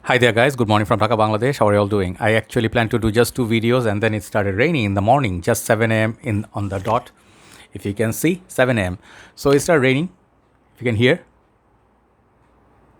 Hi there, guys. Good morning from Dhaka, Bangladesh. How are you all doing? I actually planned to do just two videos, and then it started raining in the morning, just 7 a.m. in on the dot. If you can see, 7 a.m. So it started raining. If you can hear,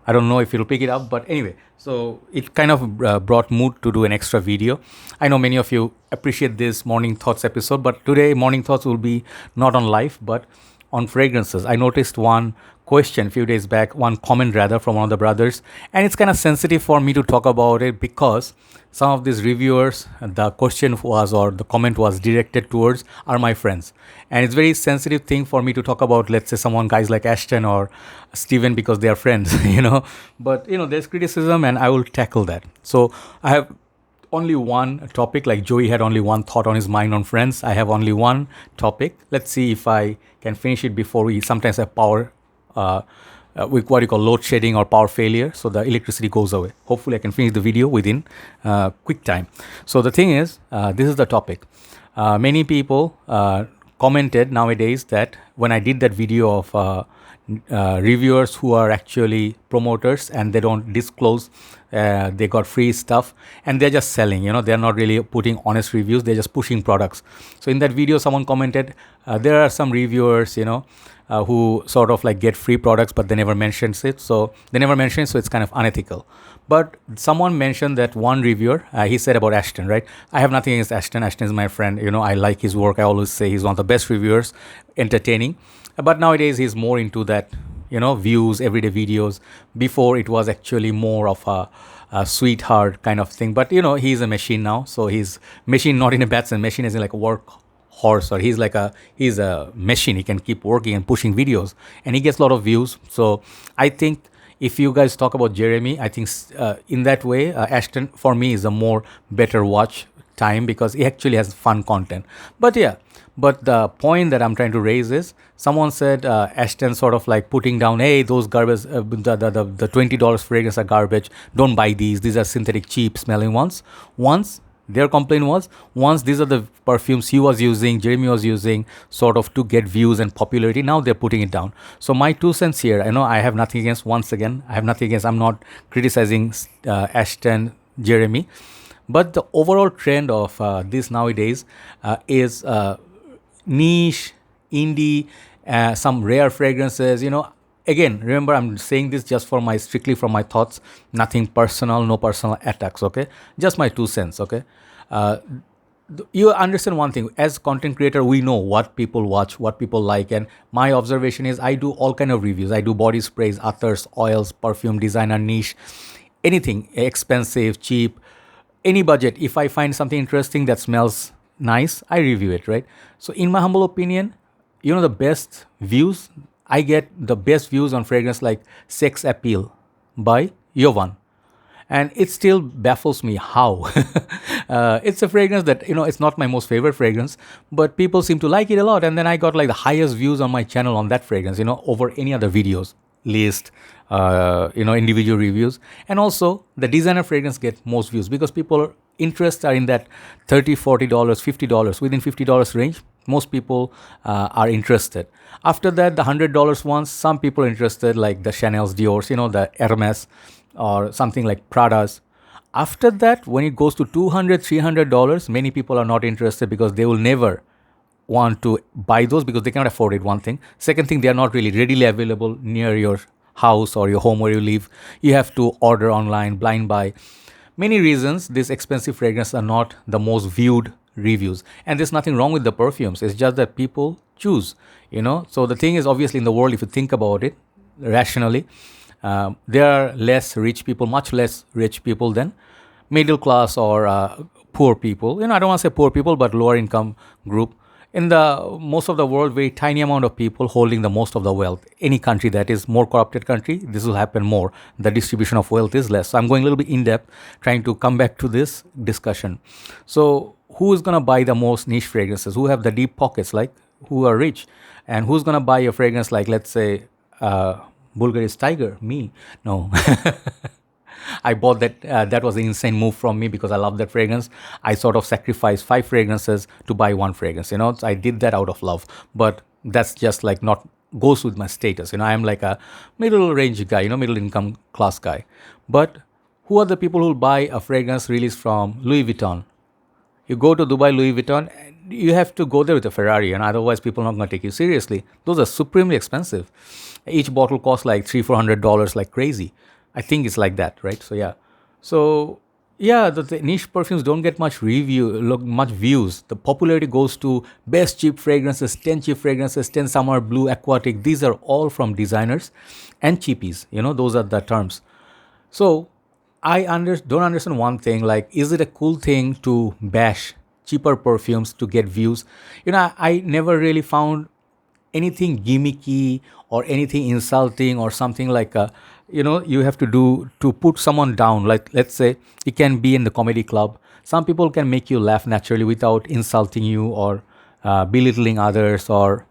I don't know if it'll pick it up, but anyway, so it kind of brought mood to do an extra video. I know many of you appreciate this morning thoughts episode, but today morning thoughts will be not on life, but on fragrances. I noticed one question a few days back, one comment rather from one of the brothers, and it's kind of sensitive for me to talk about it because some of these reviewers, the question was or the comment was directed towards are my friends, and it's very sensitive thing for me to talk about. Let's say someone guys like Ashton or Steven because they are friends, But there's criticism, and I will tackle that. So I have only one topic, like Joey had only one thought on his mind on friends. I have only one topic. Let's see if I can finish it before we sometimes have power, with what you call load shedding or power failure. So the electricity goes away. Hopefully I can finish the video within quick time. So the thing is, this is the topic. Many people commented nowadays that when I did that video of reviewers who are actually promoters and they don't disclose they got free stuff and they're just selling, they're not really putting honest reviews, they're just pushing products. So in that video someone commented there are some reviewers who sort of like get free products but they never mentions it, so it's kind of unethical. But someone mentioned that one reviewer, he said about Ashton, right? I have nothing against Ashton. Ashton is my friend, I like his work. I always say he's one of the best reviewers, entertaining. But nowadays he's more into that, views, everyday videos. Before it was actually more of a sweetheart kind of thing. But he's a machine now, so he's machine not in a bad sense. Machine is in like a work horse, or he's a machine. He can keep working and pushing videos, and he gets a lot of views. So I think if you guys talk about Jeremy, I think in that way, Ashton for me is a more better watch time because he actually has fun content. But the point that I'm trying to raise is someone said Ashton sort of like putting down, hey, those garbage, the $20 fragrance are garbage. Don't buy these. These are synthetic, cheap smelling ones. Once their complaint was, once these are the perfumes he was using, Jeremy was using, sort of to get views and popularity. Now they're putting it down. So my 2 cents here, I know I have nothing against, once again, I have nothing against, I'm not criticizing Ashton, Jeremy. But the overall trend of this nowadays is niche, indie, some rare fragrances. Again, remember I'm saying this just for strictly from my thoughts, nothing personal, no personal attacks. Okay, just my 2 cents. Okay, you understand one thing, as content creator we know what people watch, what people like, and my observation is I do all kind of reviews. I do body sprays, others, oils, perfume, designer, niche, anything expensive, cheap, any budget. If I find something interesting that smells nice, I review it, right? So in my humble opinion, the best views, I get the best views on fragrance like Sex Appeal by Yovan. And it still baffles me how. It's a fragrance that, it's not my most favorite fragrance, but people seem to like it a lot. And then I got like the highest views on my channel on that fragrance, over any other videos, list, individual reviews. And also the designer fragrance get most views because people interests are in that $30, $40, $50, within $50 range. Most people are interested. After that, the $100 ones, some people are interested, like the Chanel's, Dior's, the Hermes, or something like Prada's. After that, when it goes to $200, $300, many people are not interested because they will never want to buy those because they cannot afford it, one thing. Second thing, they are not really readily available near your house or your home where you live. You have to order online, blind buy. Many reasons these expensive fragrances are not the most viewed reviews. And there's nothing wrong with the perfumes. It's just that people choose, So the thing is, obviously in the world, if you think about it rationally, there are less rich people, much less rich people than middle class or poor people. I don't want to say poor people, but lower income group. In the most of the world, very tiny amount of people holding the most of the wealth. Any country that is more corrupted country, this will happen more. The distribution of wealth is less. So I'm going a little bit in depth, trying to come back to this discussion. So who is going to buy the most niche fragrances? Who have the deep pockets, like who are rich? And who's going to buy a fragrance like, let's say, Bulgari's Tiger? Me? No. I bought that. That was an insane move from me because I love that fragrance. I sort of sacrificed 5 fragrances to buy one fragrance. So I did that out of love. But that's just like not goes with my status. I am like a middle range guy, middle income class guy. But Who are the people who buy a fragrance release from Louis Vuitton? You go to Dubai, Louis Vuitton, and you have to go there with a Ferrari, and otherwise people are not going to take you seriously. Those are supremely expensive. Each bottle costs like $300-400, like crazy. I think it's like that, right? So yeah, so yeah, the niche perfumes don't get much views. The popularity goes to best cheap fragrances, 10 cheap fragrances, 10 summer blue, aquatic. These are all from designers and cheapies. Those are the terms. So don't understand one thing. Like, is it a cool thing to bash cheaper perfumes to get views? I never really found anything gimmicky or anything insulting or something like you have to do to put someone down. Like, let's say you can be in the comedy club. Some people can make you laugh naturally without insulting you or belittling others or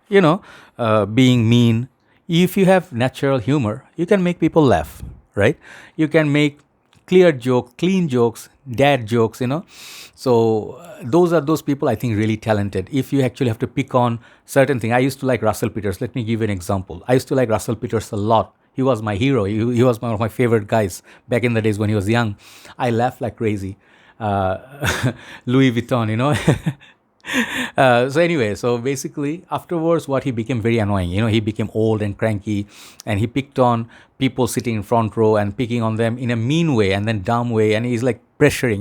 being mean. If you have natural humor, you can make people laugh, right? You can make clear jokes, clean jokes, dad jokes, So those are those people I think really talented. If you actually have to pick on certain thing, I used to like Russell Peters. Let me give you an example. I used to like Russell Peters a lot. He was my hero. He was one of my favorite guys back in the days when he was young. I laughed like crazy. Louis Vuitton, so anyway, so basically afterwards what he became very annoying. He became old and cranky, and he picked on people sitting in front row and picking on them in a mean way and then dumb way, and he's like pressuring.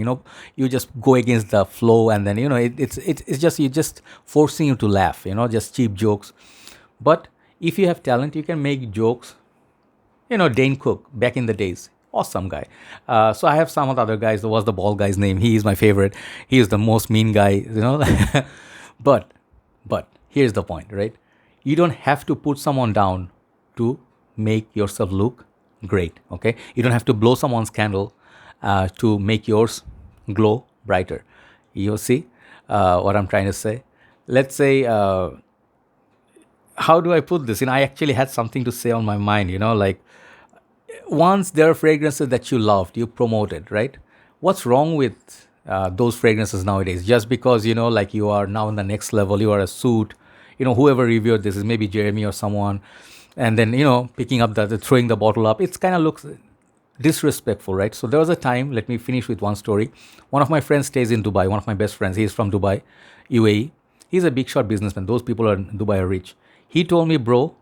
You just go against the flow, and then it's just you're just forcing you to laugh, just cheap jokes. But if you have talent, you can make jokes. Dane Cook back in the days, awesome guy. So I have some of the other guys. What's the bald guy's name? He is my favorite. He is the most mean guy, but here's the point, right? You don't have to put someone down to make yourself look great. Okay, you don't have to blow someone's candle to make yours glow brighter. You see what I'm trying to say? Let's say. How do I put this? I actually had something to say on my mind. Like, once there are fragrances that you loved, you promoted, right? What's wrong with those fragrances nowadays? Just because, like you are now in the next level, you are a suit, whoever reviewed this is maybe Jeremy or someone, and then, picking up throwing the bottle up, it's kind of looks disrespectful, right? So there was a time, let me finish with one story. One of my friends stays in Dubai, one of my best friends, he's from Dubai, UAE. He's a big shot businessman. Those people in Dubai are rich. He told me, bro,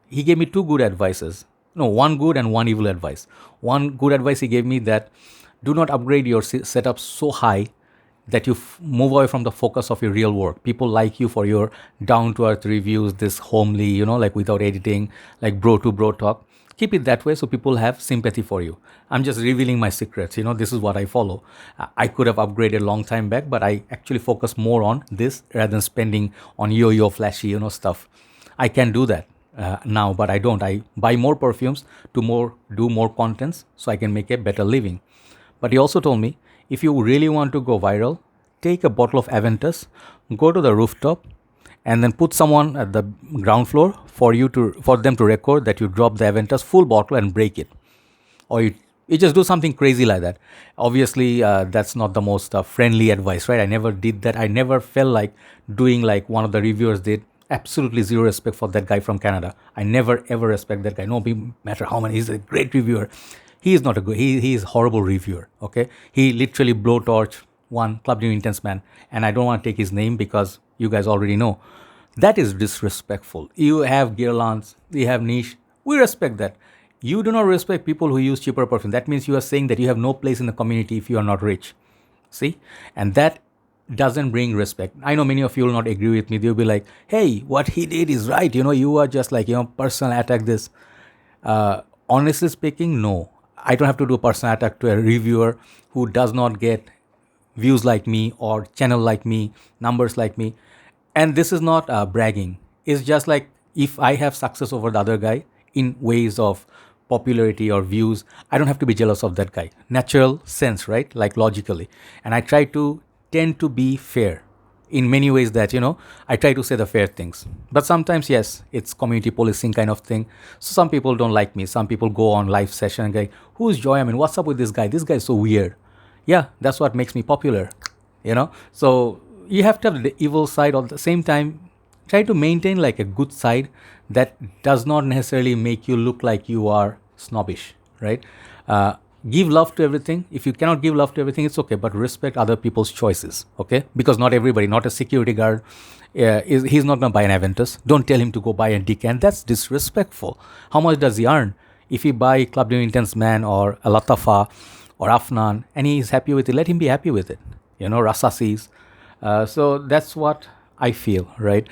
he gave me two good advices. No, one good and one evil advice. One good advice he gave me, that do not upgrade your setup so high that you move away from the focus of your real work. People like you for your down-to-earth reviews, this homely, like without editing, like bro to bro talk. Keep it that way so people have sympathy for you. I'm just revealing my secrets. This is what I follow. I could have upgraded a long time back, but I actually focus more on this rather than spending on yo-yo flashy, stuff. I can do that now, but I don't. I buy more perfumes to do more contents so I can make a better living. But he also told me, if you really want to go viral, take a bottle of Aventus, go to the rooftop, and then put someone at the ground floor for them to record that you drop the Aventus full bottle and break it, or you just do something crazy like that. Obviously, that's not the most friendly advice, right? I never did that. I never felt like doing like one of the reviewers did. Absolutely zero respect for that guy from Canada. I never ever respect that guy. No matter how many. He's a great reviewer. He is not a good. He is a horrible reviewer. Okay, he literally blowtorch one Club New Intense man, and I don't want to take his name because you guys already know. That is disrespectful. You have Guerlains, you have niche. We respect that. You do not respect people who use cheaper perfume. That means you are saying that you have no place in the community if you are not rich. See, and that doesn't bring respect. I know many of you will not agree with me. They'll be like, hey, what he did is right. You are just like, personal attack this. Honestly speaking, no. I don't have to do a personal attack to a reviewer who does not get views like me or channel like me, numbers like me. And this is not bragging. It's just like, if I have success over the other guy in ways of popularity or views, I don't have to be jealous of that guy. Natural sense, right? Like logically. And I try to tend to be fair in many ways, that I try to say the fair things. But sometimes, yes, it's community policing kind of thing. So some people don't like me. Some people go on live session and go, who's Joy? I mean, what's up with this guy? This guy is so weird. Yeah, that's what makes me popular. So you have to have the evil side. At the same time, try to maintain like a good side that does not necessarily make you look like you are snobbish, right? give love to everything. If you cannot give love to everything, it's okay, but respect other people's choices, okay? Because not everybody, not a security guard, he's not going to buy an Aventus. Don't tell him to go buy a Decant. That's disrespectful. How much does he earn? If he buy Club de Intense Man or a Latafa or Afnan and he is happy with it, let him be happy with it. Rasasis. So that's what I feel, right?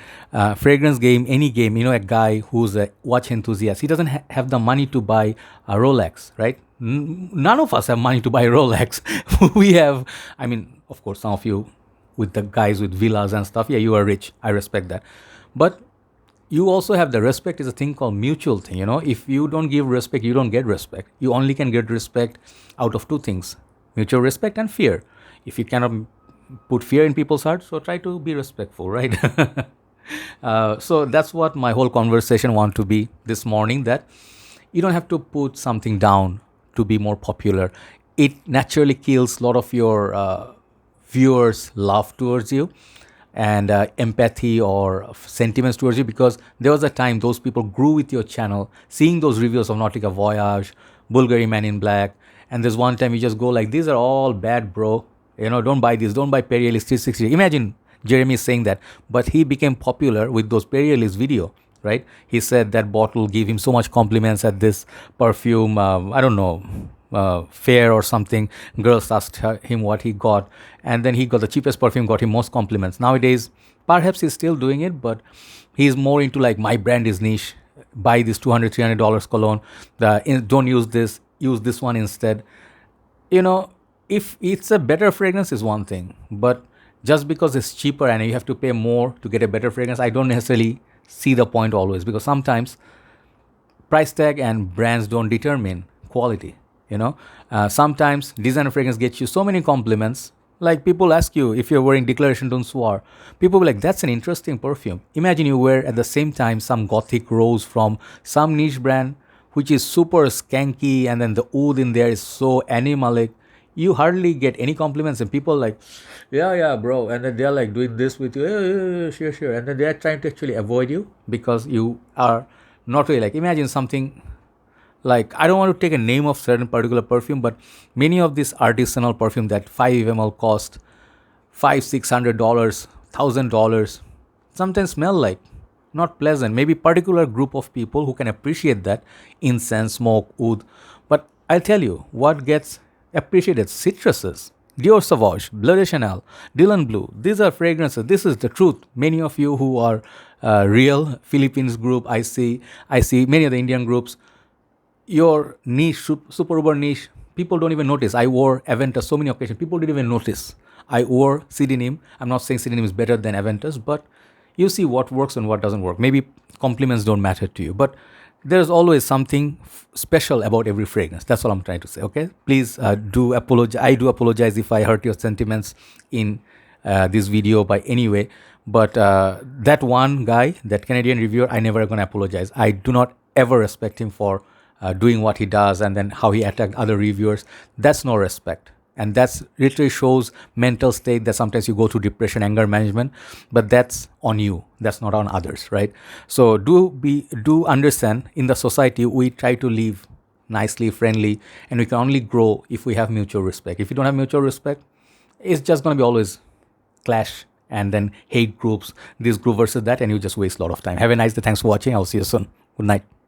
Fragrance game, any game, a guy who's a watch enthusiast, he doesn't have the money to buy a Rolex, right? None of us have money to buy a Rolex. We have, of course, some of you with the guys with villas and stuff, yeah, you are rich. I respect that. But you also have the respect is a thing called mutual thing, If you don't give respect, you don't get respect. You only can get respect out of two things, mutual respect and fear. If you cannot put fear in people's hearts, so try to be respectful, right? So that's what my whole conversation want to be this morning, that you don't have to put something down to be more popular. It naturally kills a lot of your viewers' love towards you and empathy or sentiments towards you, because there was a time those people grew with your channel, seeing those reviews of Nautica Voyage, Bulgari Man in Black, and there's one time you just go like, these are all bad, bro. Don't buy this, don't buy Perielis 360. Imagine Jeremy saying that, but he became popular with those Perielis video, right? He said that bottle gave him so much compliments at this perfume, I don't know, fair or something. Girls asked him what he got, and then he got the cheapest perfume, got him most compliments. Nowadays, perhaps he's still doing it, but he's more into like, my brand is niche, buy this $200, $300 cologne, don't use this one instead. If it's a better fragrance is one thing, but just because it's cheaper and you have to pay more to get a better fragrance, I don't necessarily see the point always, because sometimes price tag and brands don't determine quality. Sometimes designer fragrance gets you so many compliments. Like people ask you if you're wearing Declaration D'un Soir, people will be like, that's an interesting perfume. Imagine you wear at the same time some gothic rose from some niche brand which is super skanky, and then the oud in there is so animalic. You hardly get any compliments, and people like, yeah, bro, and then they're like doing this with you, yeah, sure, and then they're trying to actually avoid you because you are not really like, imagine something like, I don't want to take a name of certain particular perfume, but many of these artisanal perfume that 5 ml cost $500-600, $1,000, sometimes smell like not pleasant. Maybe particular group of people who can appreciate that, incense, smoke, oud. But I'll tell you what gets appreciated: citruses, Dior Sauvage, Bleu de Chanel, Dylan Blue. These are fragrances. This is the truth. Many of you who are real Philippines group, I see many of the Indian groups, your niche, super uber niche, people don't even notice. I wore Aventus so many occasions. People didn't even notice. I wore Sidinim. I'm not saying Sidinim is better than Aventus, but you see what works and what doesn't work. Maybe compliments don't matter to you, but there's always something special about every fragrance. That's all I'm trying to say, okay? Please do apologize. I do apologize if I hurt your sentiments in this video by any way. But that one guy, that Canadian reviewer, I never going to apologize. I do not ever respect him for doing what he does and then how he attacked other reviewers. That's no respect. And that's literally shows mental state that sometimes you go through depression, anger management, but that's on you. That's not on others, right? So do understand, in the society, we try to live nicely, friendly, and we can only grow if we have mutual respect. If you don't have mutual respect, it's just going to be always clash and then hate groups, this group versus that, and you just waste a lot of time. Have a nice day. Thanks for watching. I'll see you soon. Good night.